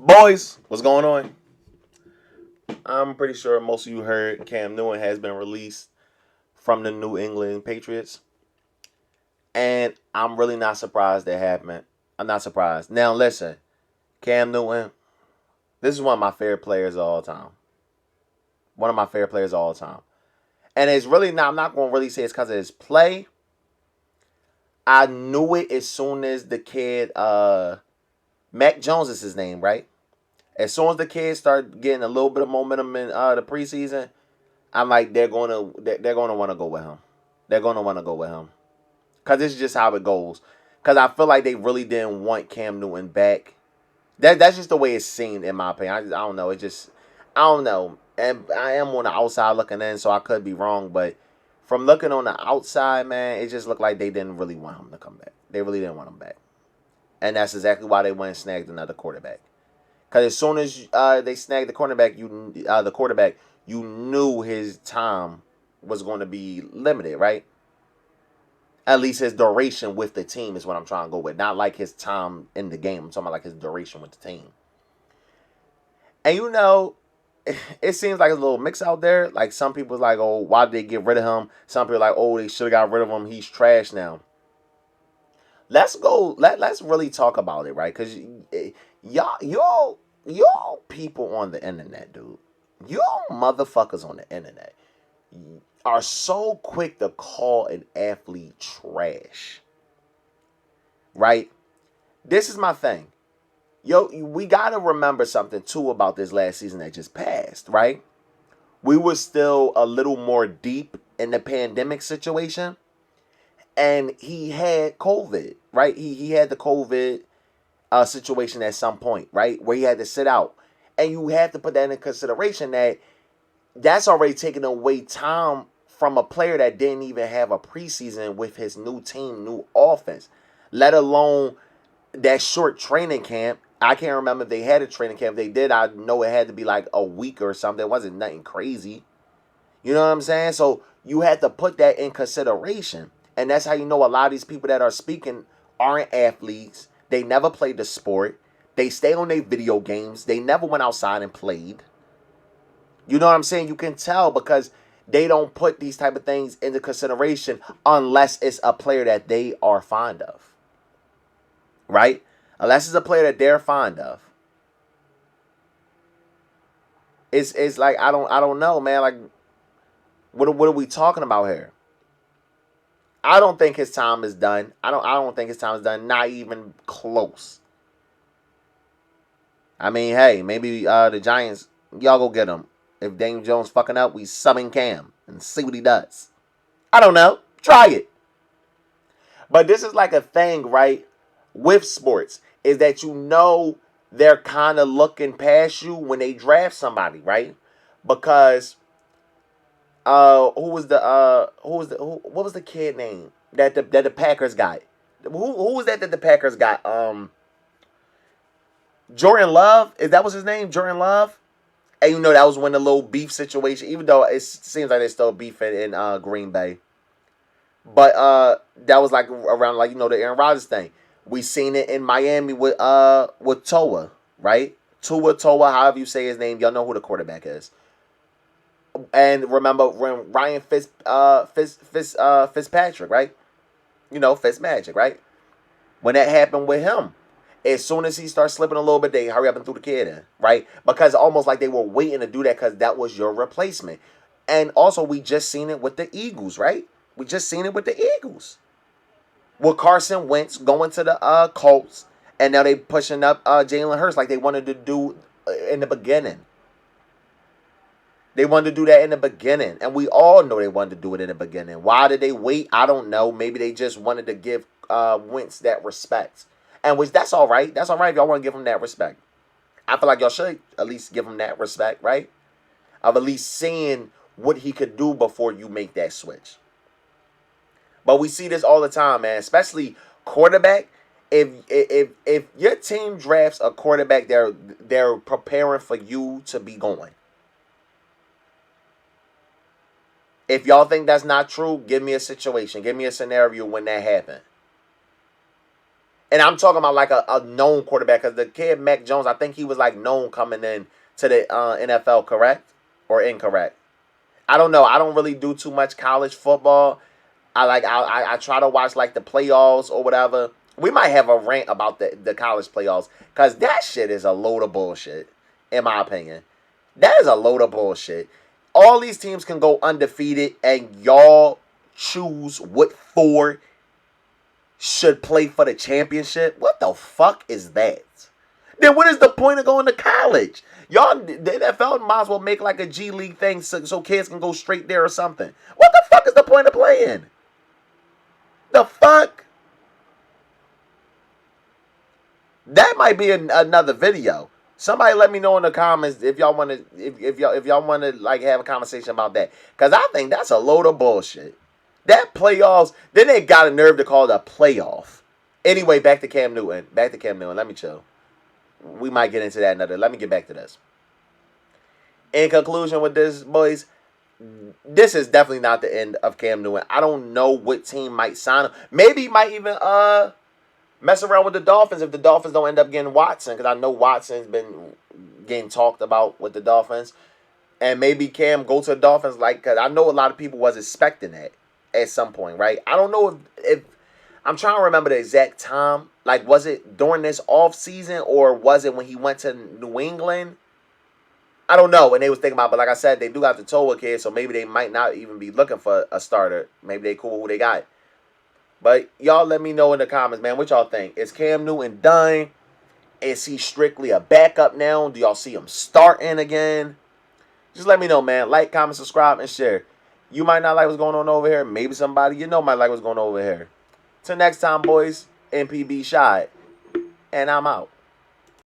Boys, what's going on? I'm pretty sure most of you heard Cam Newton has been released from the New England Patriots. And I'm really not surprised that happened. I'm not surprised. Now, listen, Cam Newton, this is one of my favorite players of all time. One of my favorite players of all time. And it's really not, I'm not going to really say it's because of his play. I knew it as soon as the kid, Mac Jones is his name, right? As soon as the kids start getting a little bit of momentum in the preseason, I'm like they're gonna want to go with him. They're gonna want to go with him because this is just how it goes. Because I feel like they really didn't want Cam Newton back. That's just the way it's seen in my opinion. I don't know. It just I don't know. And I am on the outside looking in, so I could be wrong. But from looking on the outside, man, it just looked like they didn't really want him to come back. They really didn't want him back, and that's exactly why they went and snagged another quarterback. Because as soon as they snagged the quarterback, you knew his time was going to be limited, right? At least his duration with the team is what I'm trying to go with. Not like his time in the game. I'm talking about like his duration with the team. And it seems like a little mix out there. Like some people's like, oh, why did they get rid of him? Some people are like, oh, they should have got rid of him. He's trash now. Let's go. Let's really talk about it, right? Because y'all people on the internet, dude. Y'all motherfuckers on the internet are so quick to call an athlete trash, right? This is my thing. Yo, we gotta remember something too about this last season that just passed, right? We were still a little more deep in the pandemic situation, and he had COVID, right? He had the COVID situation at some point, right? Where he had to sit out. And you have to put that in consideration that that's already taking away time from a player that didn't even have a preseason with his new team, new offense, let alone that short training camp. I can't remember if they had a training camp. If they did, I know it had to be like a week or something. It wasn't nothing crazy. You know what I'm saying? So you had to put that in consideration. And that's how you know a lot of these people that are speaking aren't athletes. They never played the sport. They stay on their video games. They never went outside and played. You know what I'm saying? You can tell because they don't put these type of things into consideration unless it's a player that they are fond of. Right? Unless it's a player that they're fond of. It's like I don't know, man. Like what are we talking about here? I don't think his time is done. I don't think his time is done. Not even close. I mean, hey, maybe the Giants, y'all go get him. If Daniel Jones fucking up, we subbing Cam and see what he does. I don't know. Try it. But this is like a thing, right? With sports, is that they're kind of looking past you when they draft somebody, right? Because what was the kid name that the Packers got? Who was that the Packers got? Jordan Love, is that was his name? Jordan Love. And that was when the little beef situation, even though it seems like they're still beefing in Green Bay. But that was like around like the Aaron Rodgers thing. We seen it in Miami with Tua, right? Tua, however you say his name, y'all know who the quarterback is. And remember when Ryan Fitzpatrick, right? Fitzmagic, right? When that happened with him, as soon as he starts slipping a little bit, they hurry up and threw the kid in, right? Because almost like they were waiting to do that because that was your replacement. And also, we just seen it with the Eagles, right? We just seen it with the Eagles. With Carson Wentz going to the Colts, and now they pushing up Jalen Hurts like they wanted to do in the beginning. They wanted to do that in the beginning, and we all know they wanted to do it in the beginning. Why did they wait? I don't know. Maybe they just wanted to give Wentz that respect, and which that's all right. That's all right if y'all want to give him that respect. I feel like y'all should at least give him that respect, right? Of at least seeing what he could do before you make that switch. But we see this all the time, man. Especially quarterback. If your team drafts a quarterback, they're preparing for you to be going. If y'all think that's not true, give me a situation. Give me a scenario when that happened. And I'm talking about like a known quarterback because the kid Mac Jones, I think he was like known coming in to the NFL, correct or incorrect? I don't know. I don't really do too much college football. I try to watch like the playoffs or whatever. We might have a rant about the college playoffs because that shit is a load of bullshit, in my opinion. That is a load of bullshit. All these teams can go undefeated, and y'all choose what four should play for the championship. What the fuck is that? Then what is the point of going to college? Y'all, the NFL might as well make like a G League thing so kids can go straight there or something. What the fuck is the point of playing? The fuck? That might be another video. Somebody let me know in the comments if y'all want to if y'all want to like have a conversation about that, cuz I think that's a load of bullshit. That playoffs, then they got a nerve to call it a playoff. Anyway, back to Cam Newton. Back to Cam Newton. Let me chill. We might get into that another. Let me get back to this. In conclusion with this, boys, this is definitely not the end of Cam Newton. I don't know what team might sign him. Maybe he might even mess around with the Dolphins if the Dolphins don't end up getting Watson, because I know Watson's been getting talked about with the Dolphins. And maybe Cam go to the Dolphins, like, because I know a lot of people was expecting that at some point, right? I don't know if I'm trying to remember the exact time. Like, was it during this off season or was it when he went to New England? I don't know. And they was thinking about, but like I said, they do got the Toa kid, so maybe they might not even be looking for a starter. Maybe they cool with who they got. But y'all let me know in the comments, man, what y'all think. Is Cam Newton done? Is he strictly a backup now? Do y'all see him starting again? Just let me know, man. Like, comment, subscribe, and share. You might not like what's going on over here. Maybe somebody you know might like what's going on over here. Till next time, boys, MPB Shy. And I'm out.